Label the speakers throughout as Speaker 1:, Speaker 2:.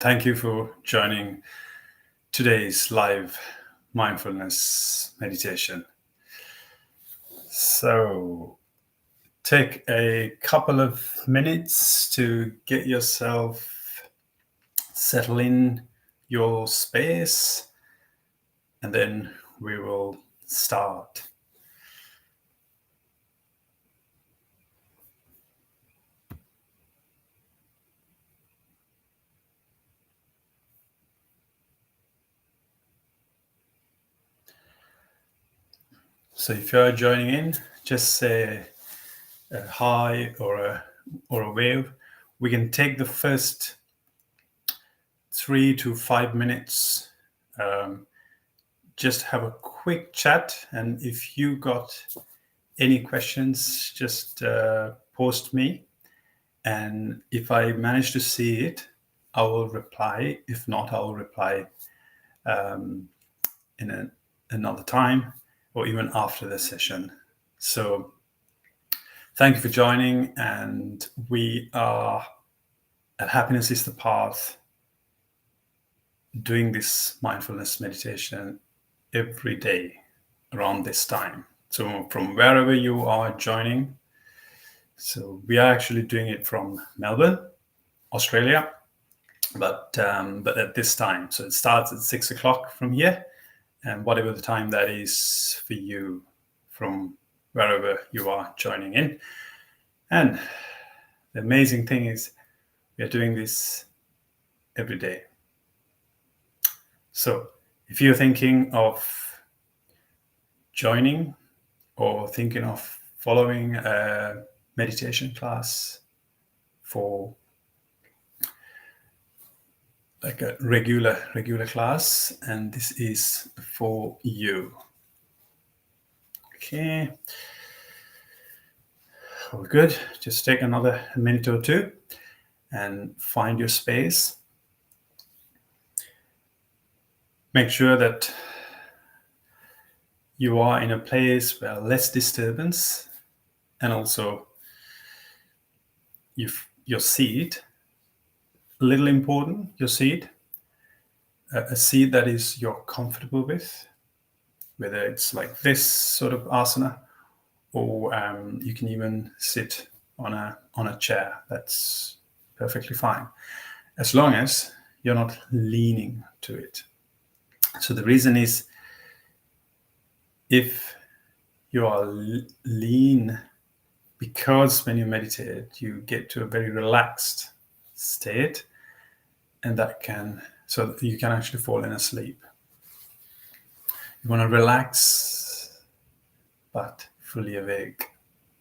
Speaker 1: Thank you for joining today's live mindfulness meditation. So take a couple of minutes to get yourself settle in your space, and then we will start. So if you are joining in, just say a hi or a wave. We can take the first 3 to 5 minutes. Just have a quick chat, and if you got any questions, just post me, and if I manage to see it, I will reply. If not, I will reply in another time or even after the session. So thank you for joining, and we are at Happiness is the Path doing this mindfulness meditation every day around this time. So from wherever you are joining, so we are actually doing it from Melbourne, Australia, but at this time. So it starts at 6 o'clock from here, and whatever the time that is for you from wherever you are joining in. And the amazing thing is we are doing this every day. So if you're thinking of joining or thinking of following a meditation class for like a regular class, and this is for you. Okay, all good. Just take another minute or two and find your space. Make sure that you are in a place where less disturbance, and also your seat, a little important, your seat, a seat that is you're comfortable with, whether it's like this sort of asana, or you can even sit on a chair. That's perfectly fine, as long as you're not leaning to it. So the reason is, if you are lean, because when you meditate, you get to a very relaxed state, and so you can actually fall in asleep. You want to relax, but fully awake,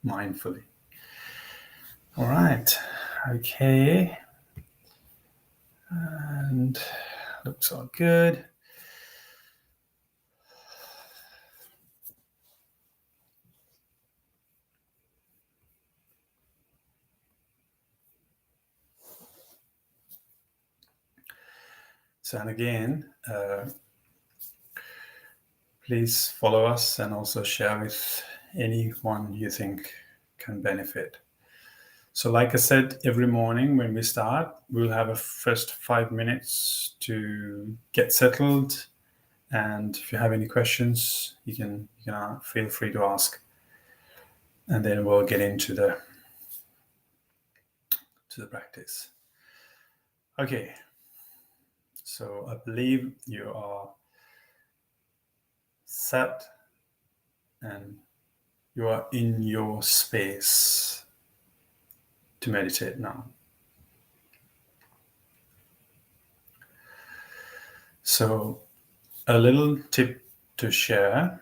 Speaker 1: mindfully. All right, okay, and looks all good. So, and again, please follow us and also share with anyone you think can benefit. So like I said, every morning when we start, we'll have a first 5 minutes to get settled. And if you have any questions, you can feel free to ask. And then we'll get into the practice. Okay. So I believe you are set and you are in your space to meditate now. So a little tip to share.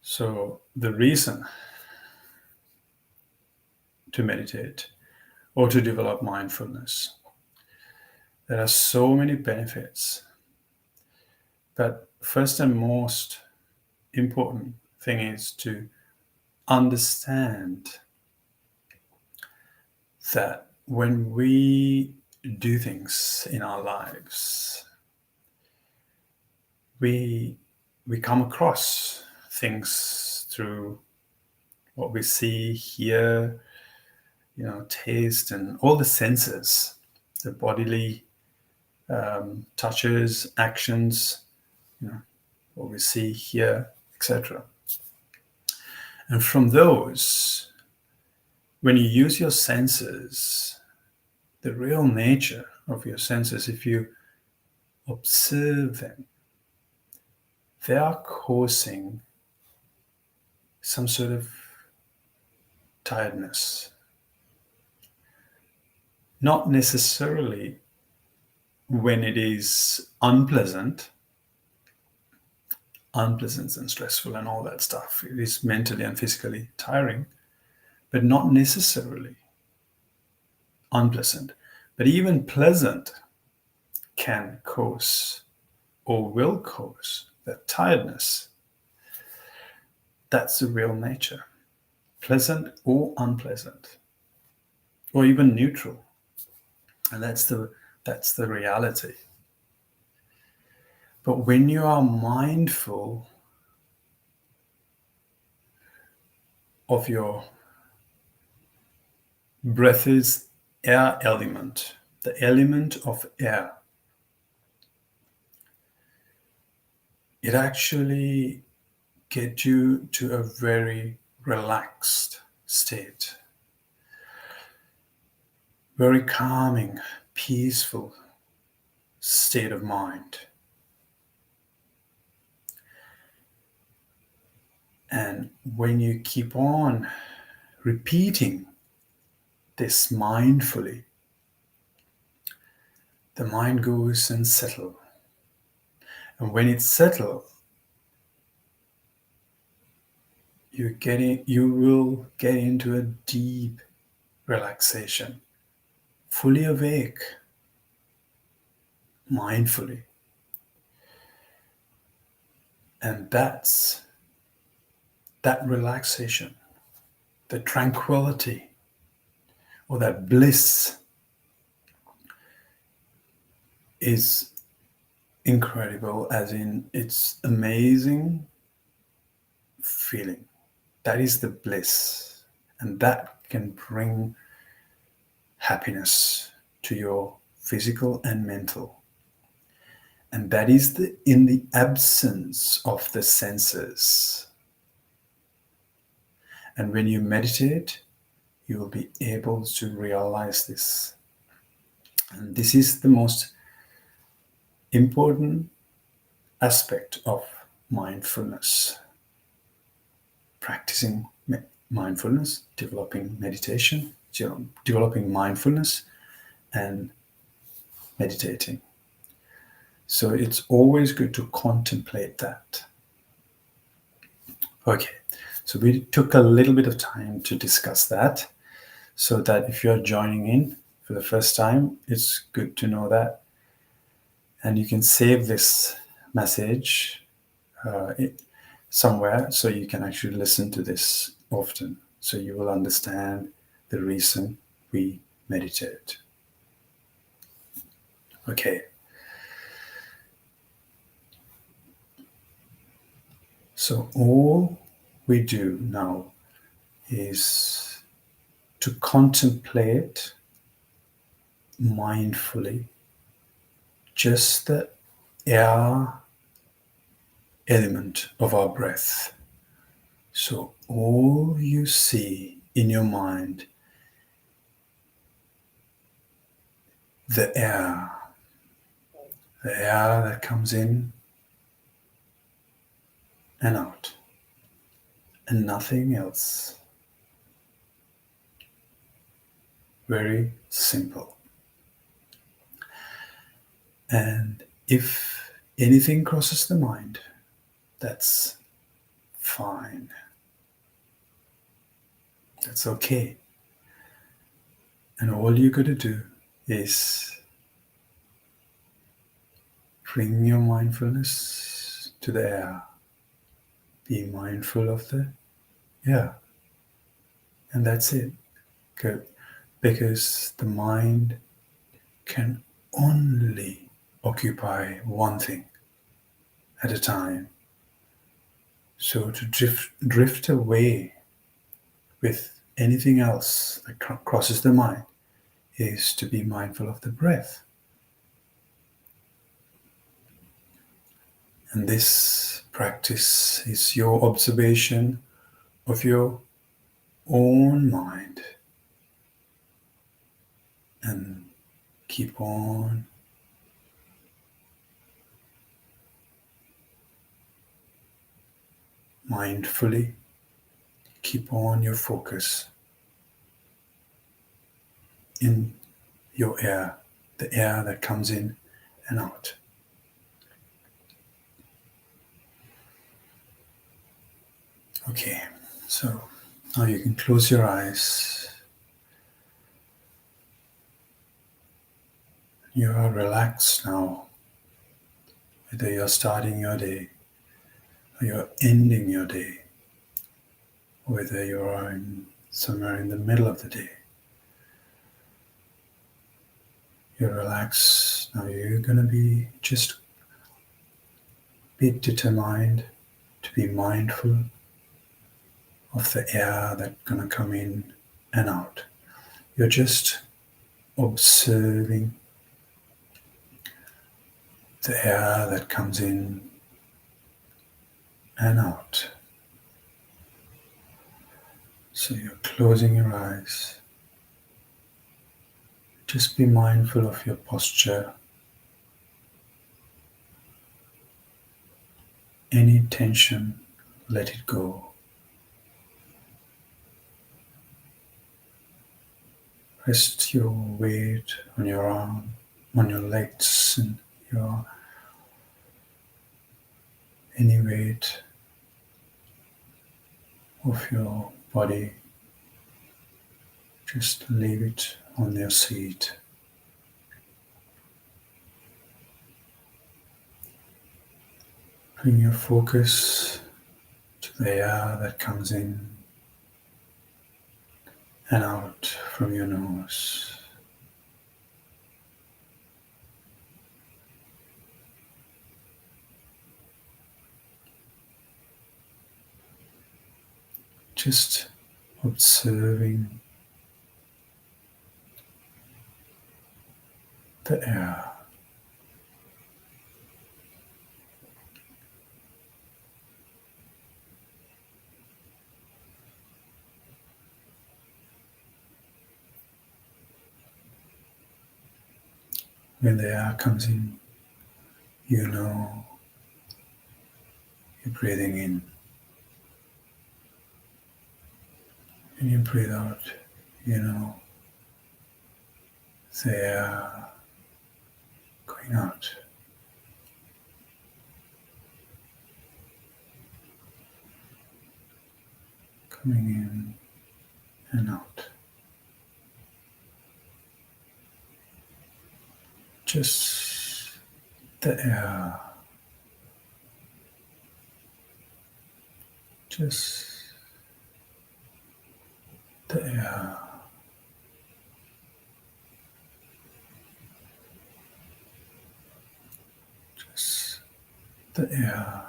Speaker 1: So the reason to meditate or to develop mindfulness, there are so many benefits. But first and most important thing is to understand that when we do things in our lives, we come across things through what we see, hear, taste and all the senses, the bodily touches, actions, what we see, hear, etc. And from those, when you use your senses, the real nature of your senses, if you observe them, they are causing some sort of tiredness. Not necessarily when it is unpleasant and stressful and all that stuff. It is mentally and physically tiring, but not necessarily unpleasant. But even pleasant can cause or will cause that tiredness. That's the real nature. Pleasant or unpleasant, or even neutral. And that's the reality. But when you are mindful of your breath is air element, the element of air, it actually gets you to a very relaxed state, very calming, peaceful state of mind. And when you keep on repeating this mindfully, the mind goes and settles. And when it's settled, you will get into a deep relaxation, fully awake, mindfully. And that's that relaxation, the tranquility, or that bliss is incredible, as in it's amazing feeling. That is the bliss, and that can bring happiness to your physical and mental. And that is in the absence of the senses. And when you meditate, you will be able to realize this. And this is the most important aspect of mindfulness. Practicing mindfulness, developing meditation, developing mindfulness, and meditating. So it's always good to contemplate that. Okay, so we took a little bit of time to discuss that, so that if you're joining in for the first time, it's good to know that. And you can save this message somewhere, so you can actually listen to this often, so you will understand the reason we meditate. Okay. So all we do now is to contemplate mindfully just the air element of our breath. So all you see in your mind, the air that comes in and out, and nothing else. Very simple. And if anything crosses the mind, that's fine. That's okay. And all you got to do is bring your mindfulness to the air. Be mindful of the air. And that's it. Good. Because the mind can only occupy one thing at a time. So to drift away with anything else that crosses the mind is to be mindful of the breath. And this practice is your observation of your own mind. And keep on mindfully, keep on your focus in your air, the air that comes in and out. Okay, so now you can close your eyes. You are relaxed now, whether you're starting your day or you're ending your day, or whether you are somewhere in the middle of the day. You're relaxed. Now you're going to be just be determined to be mindful of the air that's going to come in and out. You're just observing the air that comes in and out. So you're closing your eyes. Just be mindful of your posture. Any tension, let it go. Rest your weight on your arm, on your legs, and your any weight of your body. Just leave it on your seat. Bring your focus to the air that comes in and out from your nose. Just observing the air. When the air comes in, you know you're breathing in. When you breathe out, you know the air going out. Coming in and out. Just the air. Just the air. Just the air.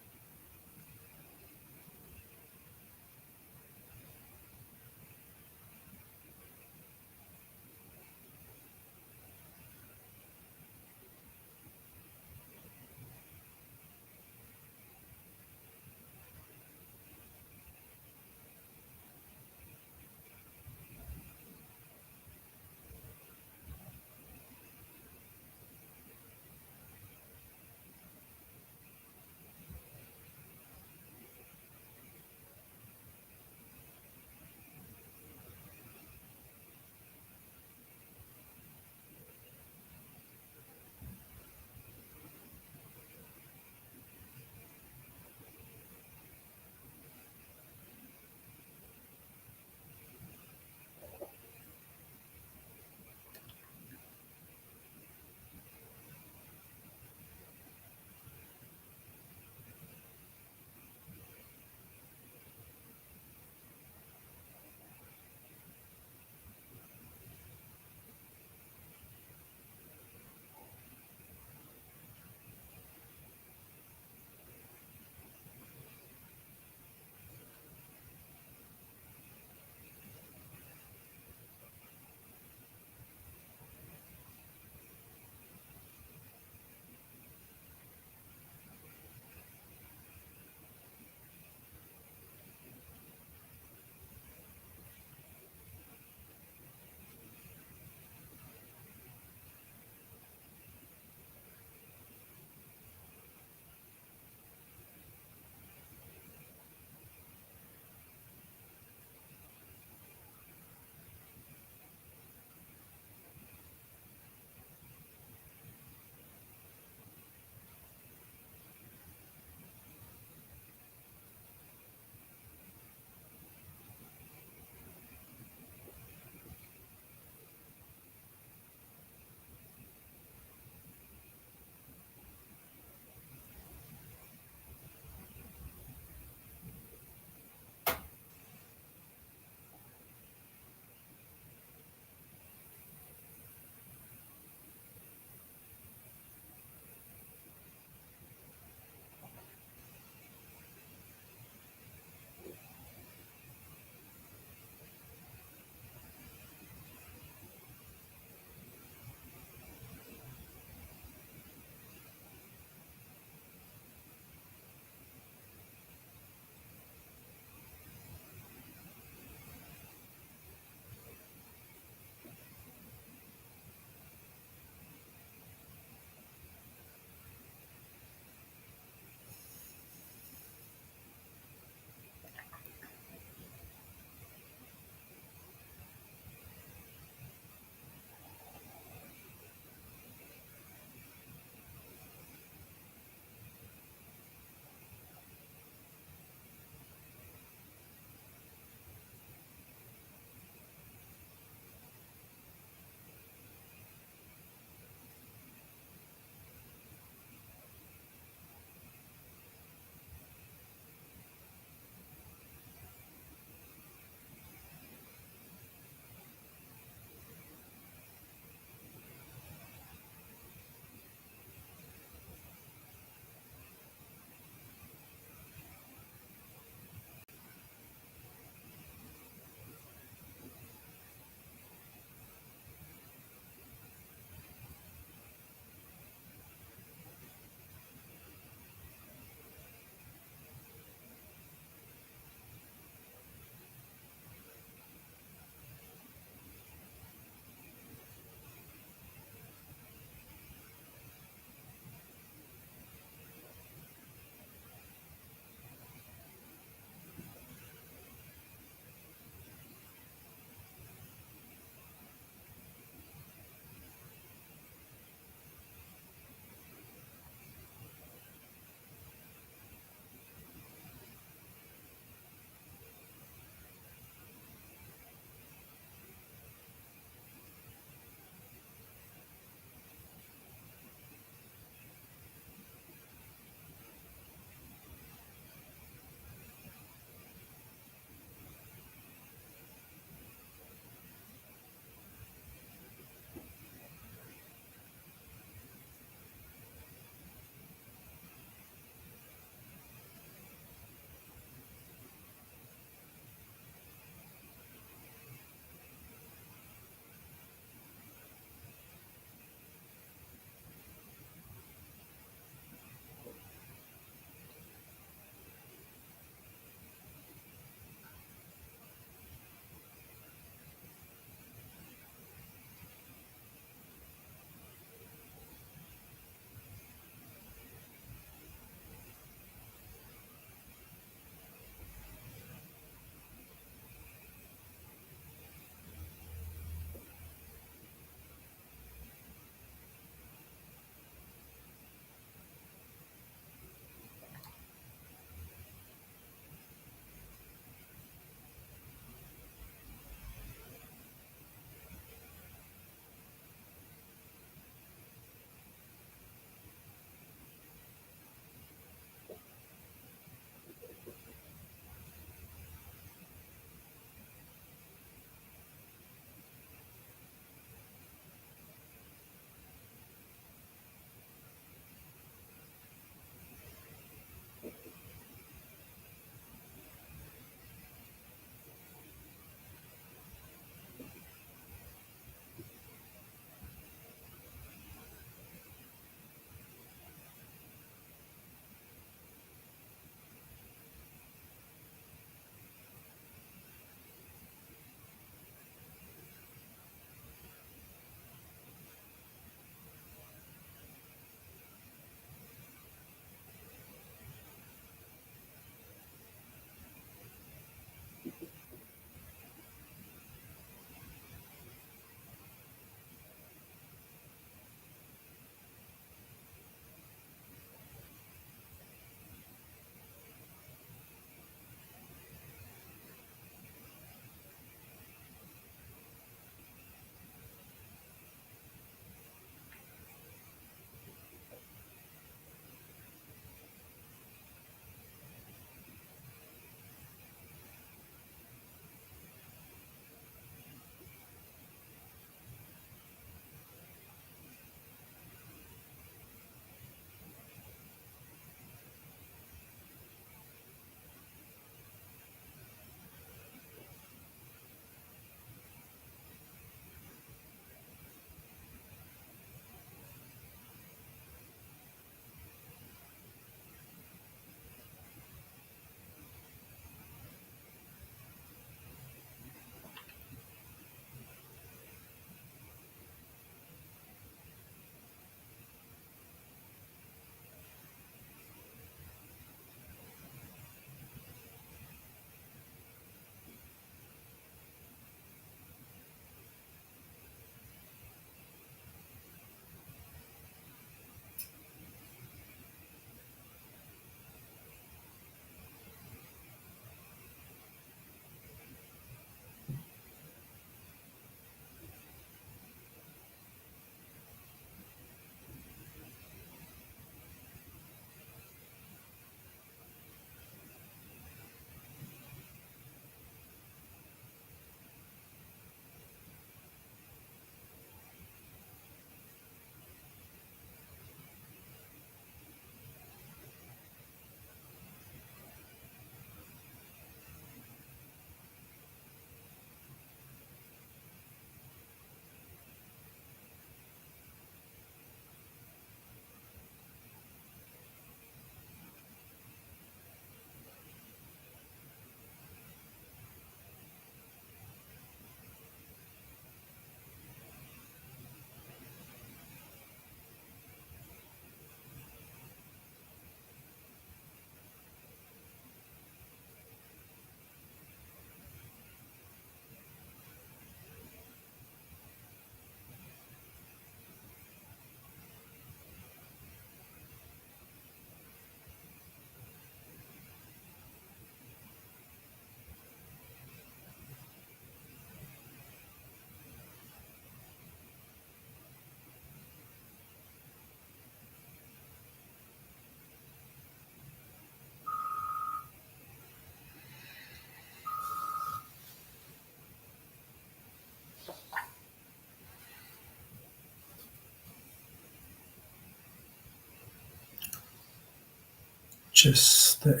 Speaker 1: just the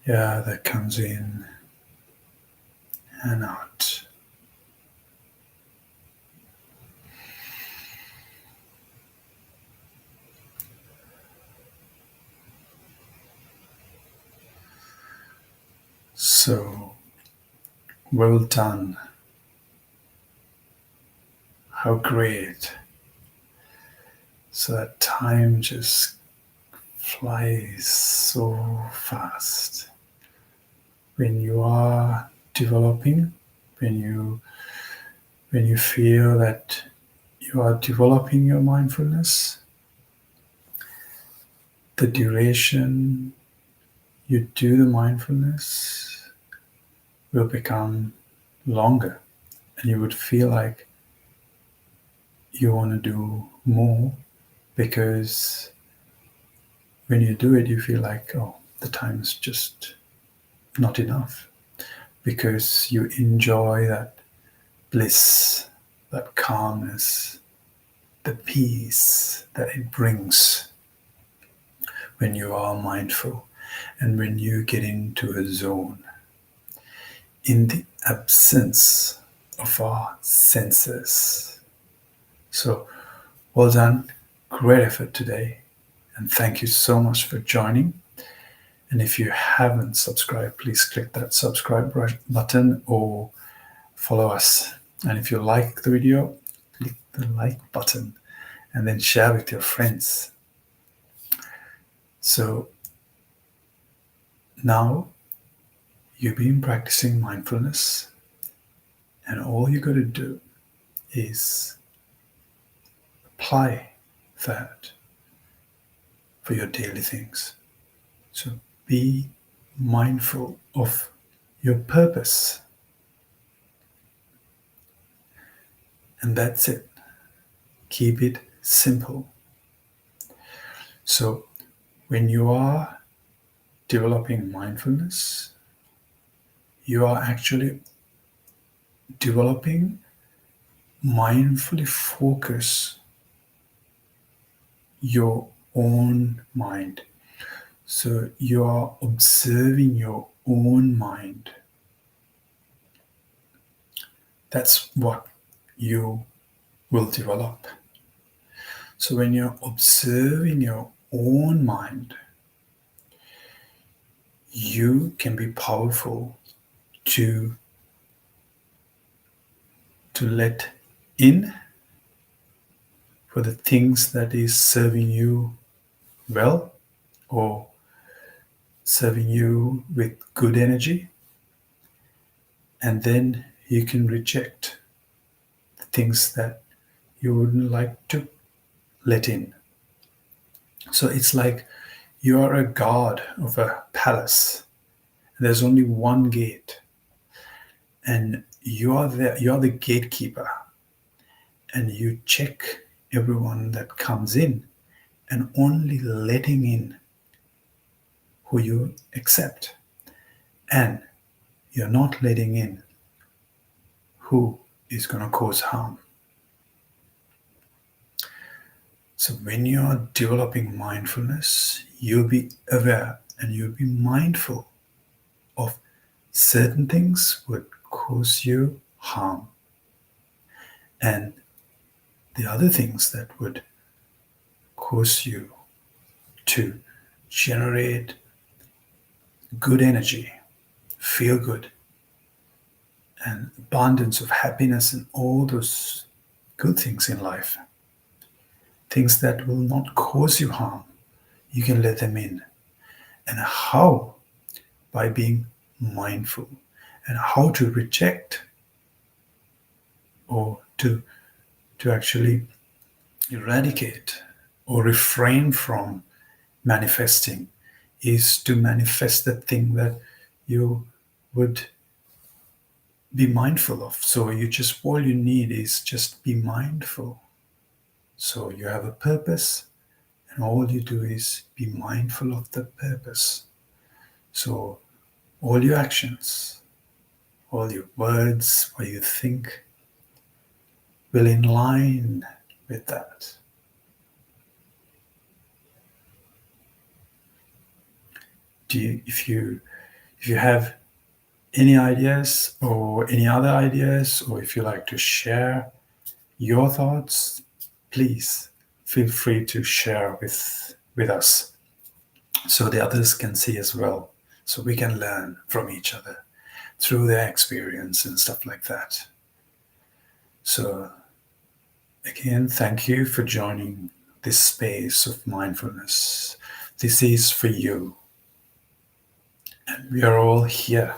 Speaker 1: air that comes in and out. So, well done. How great. So that time just flies so fast. When you are developing, when you feel that you are developing your mindfulness, the duration you do the mindfulness will become longer, and you would feel like you want to do more, because when you do it you feel like, oh, the time is just not enough, because you enjoy that bliss, that calmness, the peace that it brings when you are mindful and when you get into a zone in the absence of our senses. So, well done, great effort today, and thank you so much for joining. And if you haven't subscribed, please click that subscribe button or follow us. And if you like the video, click the like button and then share with your friends. So now you've been practicing mindfulness, and all you got to do is apply that for your daily things. So be mindful of your purpose, and that's it. Keep it simple. So when you are developing mindfulness, you are actually developing mindfully focus your own mind. So you are observing your own mind. That's what you will develop. So when you're observing your own mind, you can be powerful to let in for the things that is serving you well, or serving you with good energy, and then you can reject the things that you wouldn't like to let in. So it's like you are a guard of a palace. There's only one gate, and you're the gatekeeper, and you check everyone that comes in, and only letting in who you accept, and you're not letting in who is going to cause harm. So when you're developing mindfulness, you'll be aware and you'll be mindful of certain things would cause you harm, and the other things that would cause you to generate good energy, feel good, and abundance of happiness and all those good things in life. Things that will not cause you harm, you can let them in. And how? By being mindful. And how to reject, or to actually eradicate or refrain from manifesting, is to manifest the thing that you would be mindful of. So you just, all you need is just be mindful. So you have a purpose, and all you do is be mindful of the purpose. So all your actions, all your words, what you think, will in line with that. if you have any ideas or any other ideas, or if you like to share your thoughts, please feel free to share with us so the others can see as well, so we can learn from each other through their experience and stuff like that. So again, thank you for joining this space of mindfulness. This is for you. And we are all here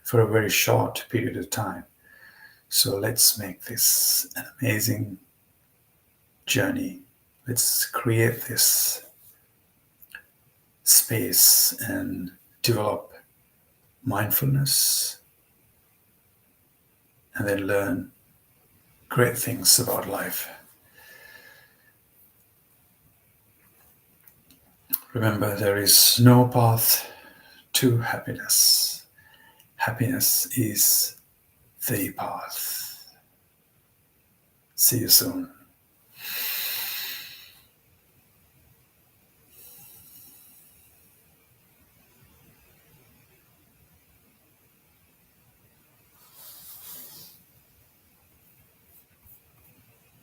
Speaker 1: for a very short period of time. So let's make this an amazing journey. Let's create this space and develop mindfulness, and then learn great things about life. Remember, there is no path to happiness. Happiness is the path. See you soon.